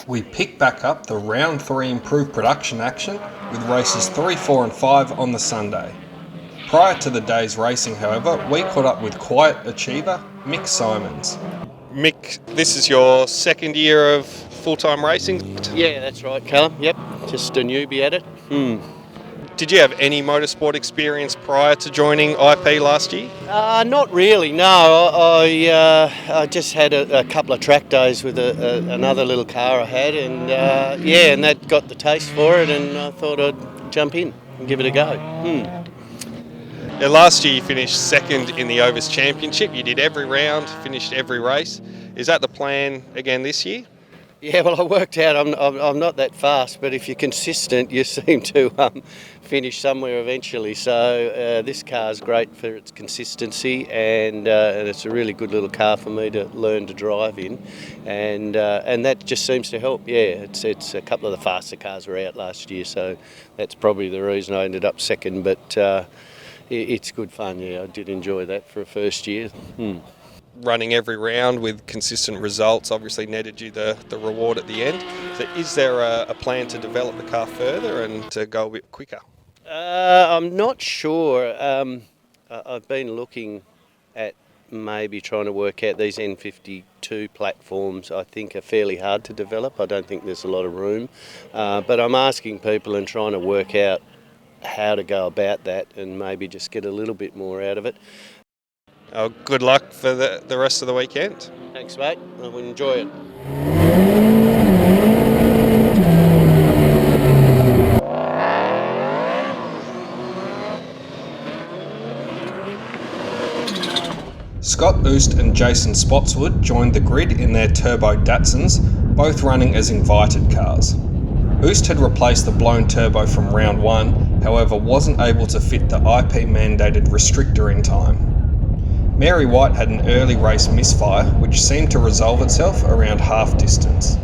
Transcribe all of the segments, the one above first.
we pick back up the round 3 improved production action with races 3, 4 and 5 on the Sunday. Prior to the day's racing, however, we caught up with quiet achiever Mick Simons. Mick, this is your second year of full-time racing? Yeah, that's right, Callum. Yep, just a newbie at it. Did you have any motorsport experience prior to joining IP last year? Not really, no. I just had a couple of track days with another little car I had, and and that got the taste for it, and I thought I'd jump in and give it a go. Last year you finished second in the Overs Championship. You did every round, finished every race. Is that the plan again this year? Yeah, well, I worked out I'm not that fast, but if you're consistent, you seem to finish somewhere eventually. So this car's great for its consistency, and it's a really good little car for me to learn to drive in, and that just seems to help. Yeah, it's a couple of the faster cars were out last year, so that's probably the reason I ended up second. But it's good fun. Yeah, I did enjoy that for a first year. Running every round with consistent results obviously netted you the reward at the end. So is there a plan to develop the car further and to go a bit quicker? I'm not sure. I've been looking at maybe trying to work out these N52 platforms. I think are fairly hard to develop. I don't think there's a lot of room. But I'm asking people and trying to work out how to go about that and maybe just get a little bit more out of it. Good luck for the rest of the weekend. Thanks, mate. I will enjoy it. Scott Oost and Jason Spotswood joined the grid in their turbo Datsuns, both running as invited cars. Oost had replaced the blown turbo from round 1, however wasn't able to fit the IP mandated restrictor in time. Mary White had an early race misfire which seemed to resolve itself around half distance.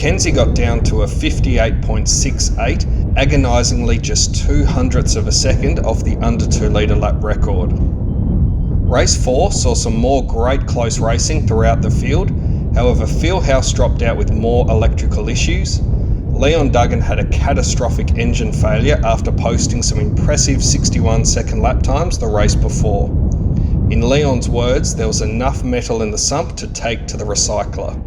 Mackenzie got down to a 58.68, agonisingly just 0.02 of a second off the under 2 litre lap record. Race 4 saw some more great close racing throughout the field, however Fieldhouse dropped out with more electrical issues. Leon Duggan had a catastrophic engine failure after posting some impressive 61-second lap times the race before. In Leon's words, there was enough metal in the sump to take to the recycler.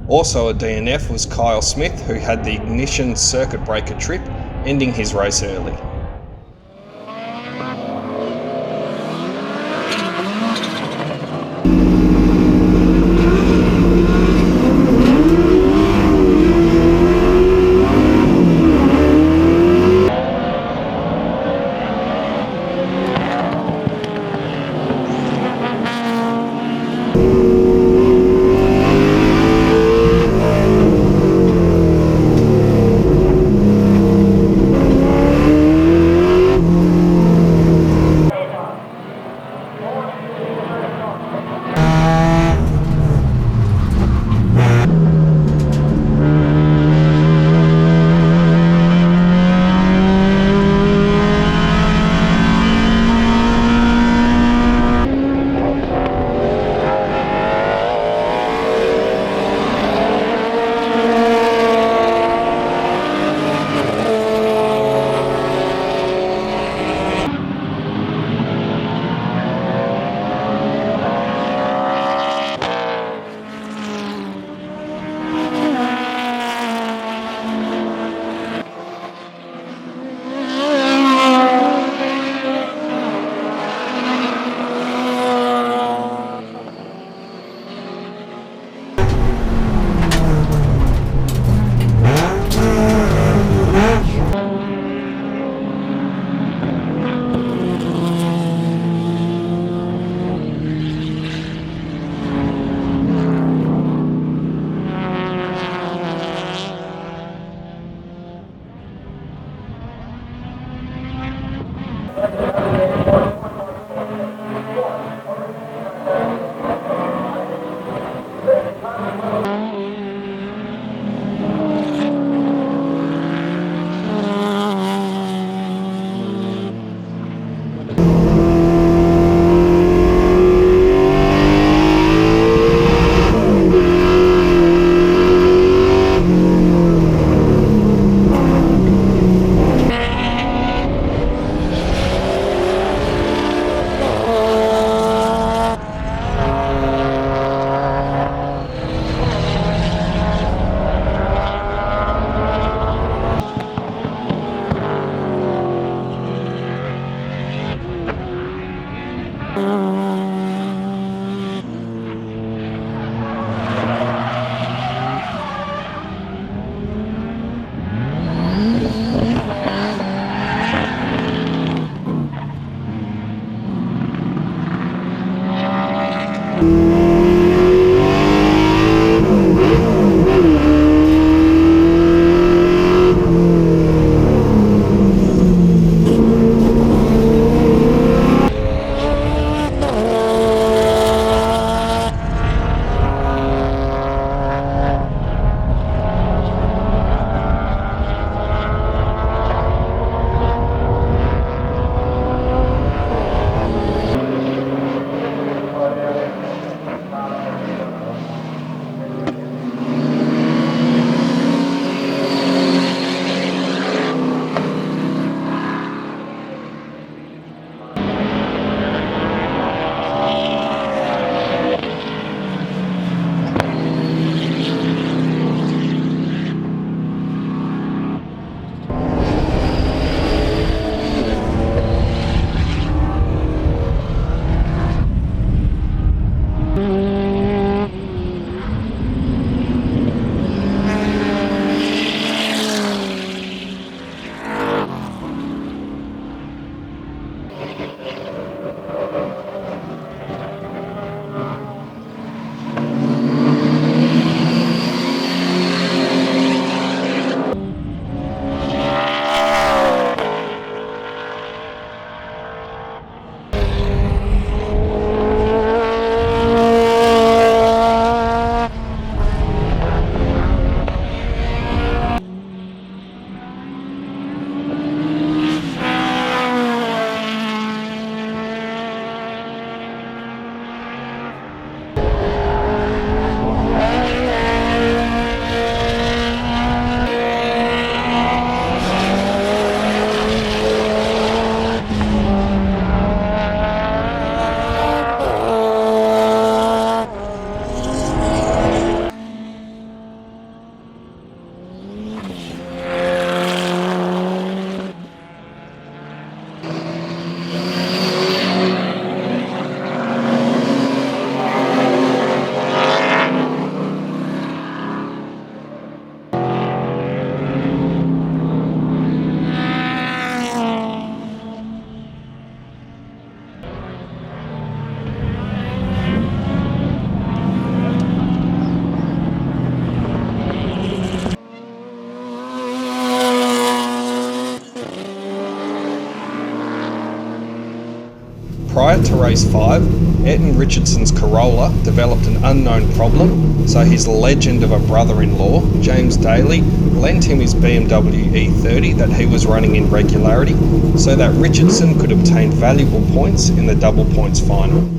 Also a DNF was Kyle Smith, who had the ignition circuit breaker trip, ending his race early. about to race 5, Ayrton Richardson's Corolla developed an unknown problem, so his legend of a brother-in-law, James Daly, lent him his BMW E30 that he was running in regularity, so that Richardson could obtain valuable points in the double points final.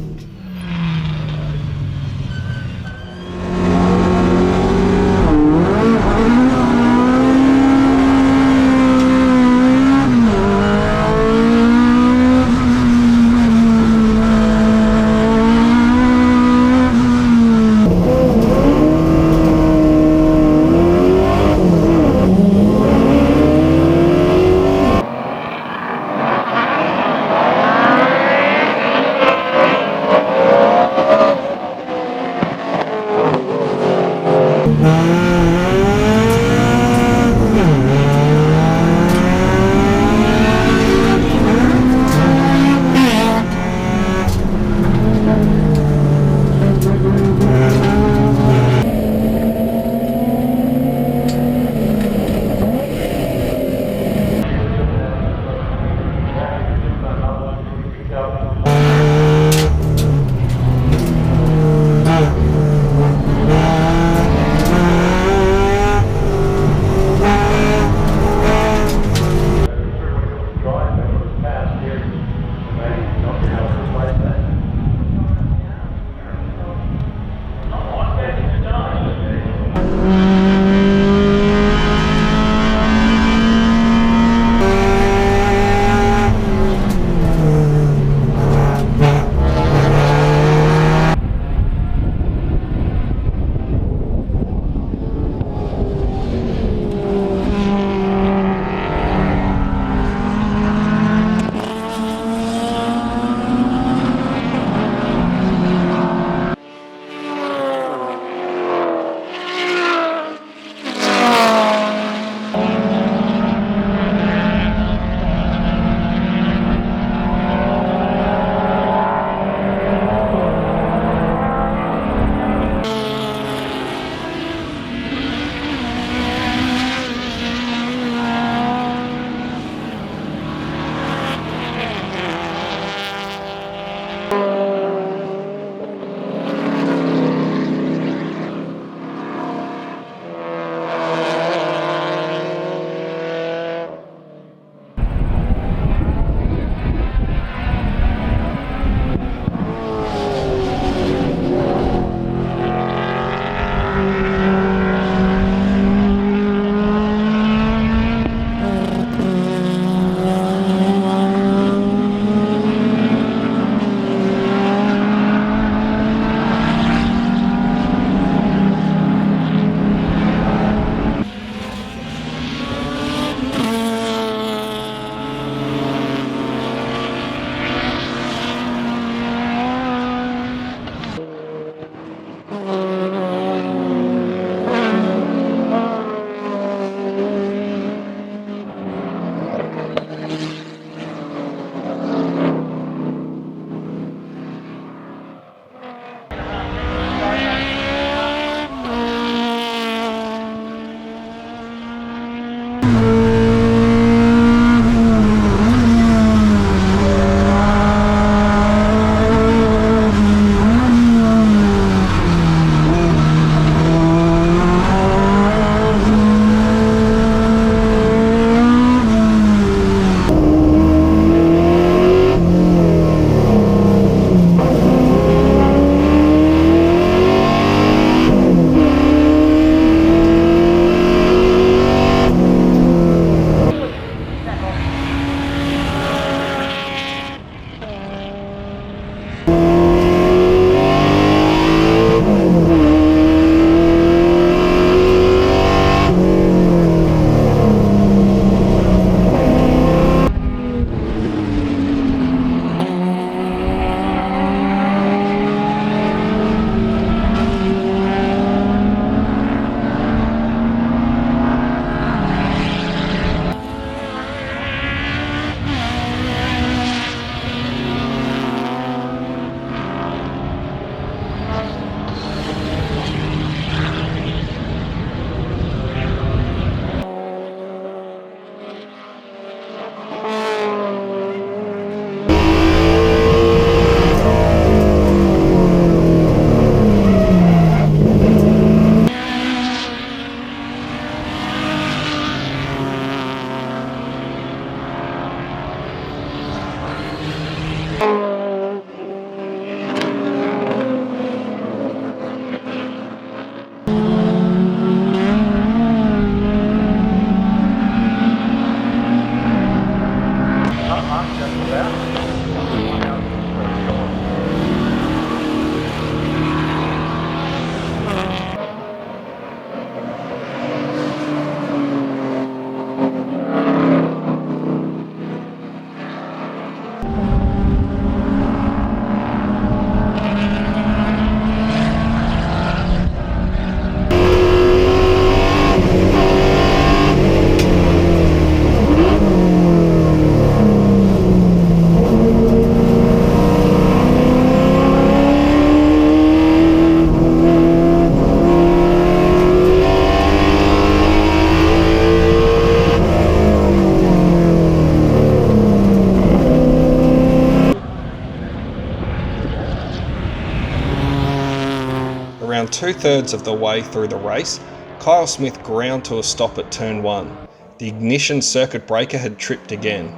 around 2/3 of the way through the race, Kyle Smith ground to a stop at turn 1. The ignition circuit breaker had tripped again.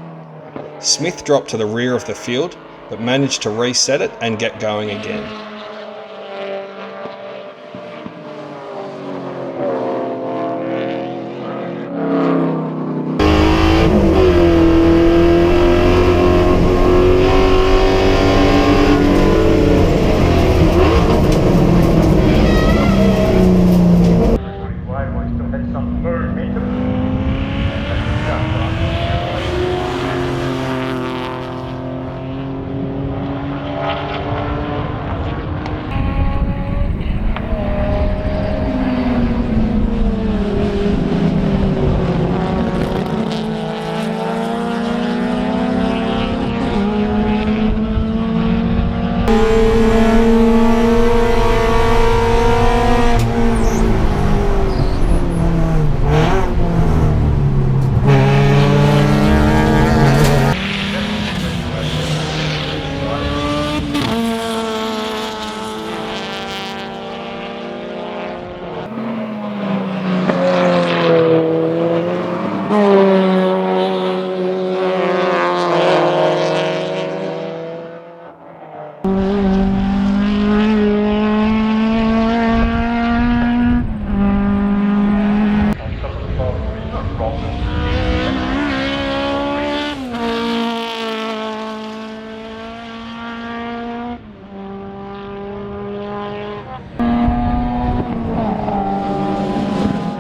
Smith dropped to the rear of the field, but managed to reset it and get going again.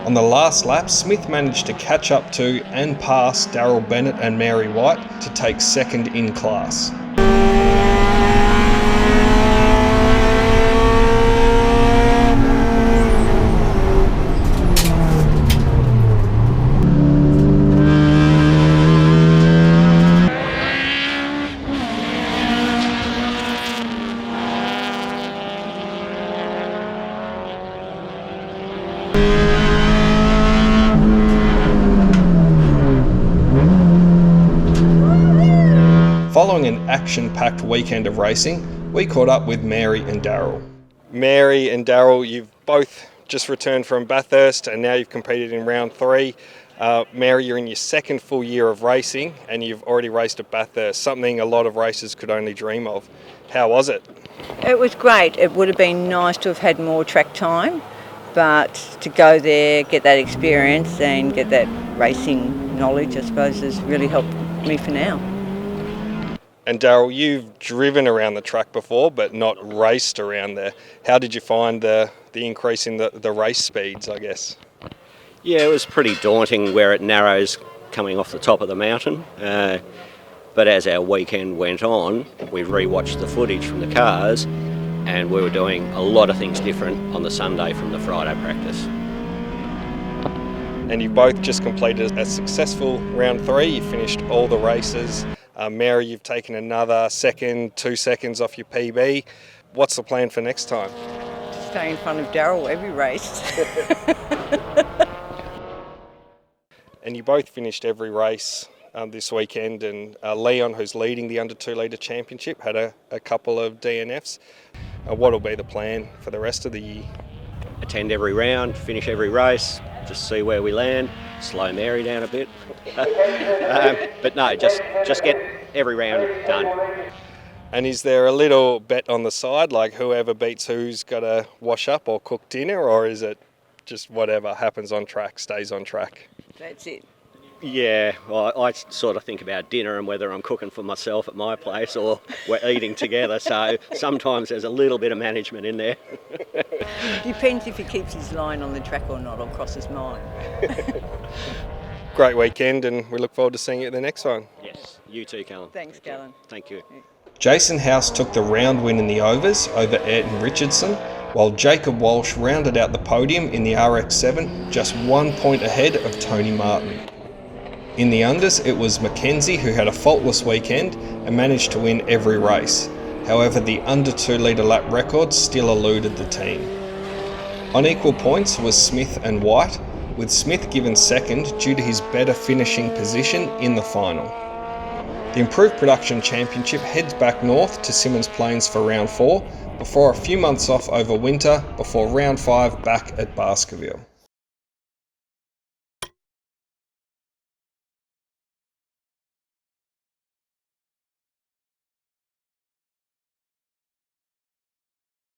On the last lap, Smith managed to catch up to and pass Darryl Bennett and Mary White to take second in class. Following an action-packed weekend of racing, we caught up with Mary and Darryl. Mary and Darryl, you've both just returned from Bathurst and now you've competed in round 3. Mary, you're in your second full year of racing and you've already raced at Bathurst, something a lot of racers could only dream of. How was it? It was great. It would have been nice to have had more track time, but to go there, get that experience and get that racing knowledge, I suppose, has really helped me for now. And Darryl, you've driven around the track before, but not raced around there. How did you find the increase in the race speeds, I guess? Yeah, it was pretty daunting where it narrows coming off the top of the mountain. But as our weekend went on, we rewatched the footage from the cars and we were doing a lot of things different on the Sunday from the Friday practice. And you both just completed a successful round 3. You finished all the races. Mary, you've taken another 2 seconds off your PB. What's the plan for next time? To stay in front of Darryl every race. And you both finished every race this weekend, and Leon, who's leading the under 2 litre championship, had a couple of DNFs. What will be the plan for the rest of the year? Attend every round, finish every race, just see where we land, slow Mary down a bit. But no, just get every round done. And is there a little bet on the side, like whoever beats who's got to wash up or cook dinner, or is it just whatever happens on track stays on track? That's it. Yeah, well, I sort of think about dinner and whether I'm cooking for myself at my place or we're eating together, so sometimes there's a little bit of management in there. Depends if he keeps his line on the track or not, or crosses mine. Great weekend, and we look forward to seeing you at the next one. Yes, you too, Callum. Thanks, Callan. Thank you. Jason House took the round win in the overs over Ayrton Richardson, while Jacob Walsh rounded out the podium in the RX7, just 1 point ahead of Tony Martin. In the unders, it was Mackenzie who had a faultless weekend and managed to win every race. However, the under 2 litre lap record still eluded the team. On equal points was Smith and White, with Smith given second due to his better finishing position in the final. The Improved Production Championship heads back north to Symonds Plains for round 4, before a few months off over winter before round 5 back at Baskerville.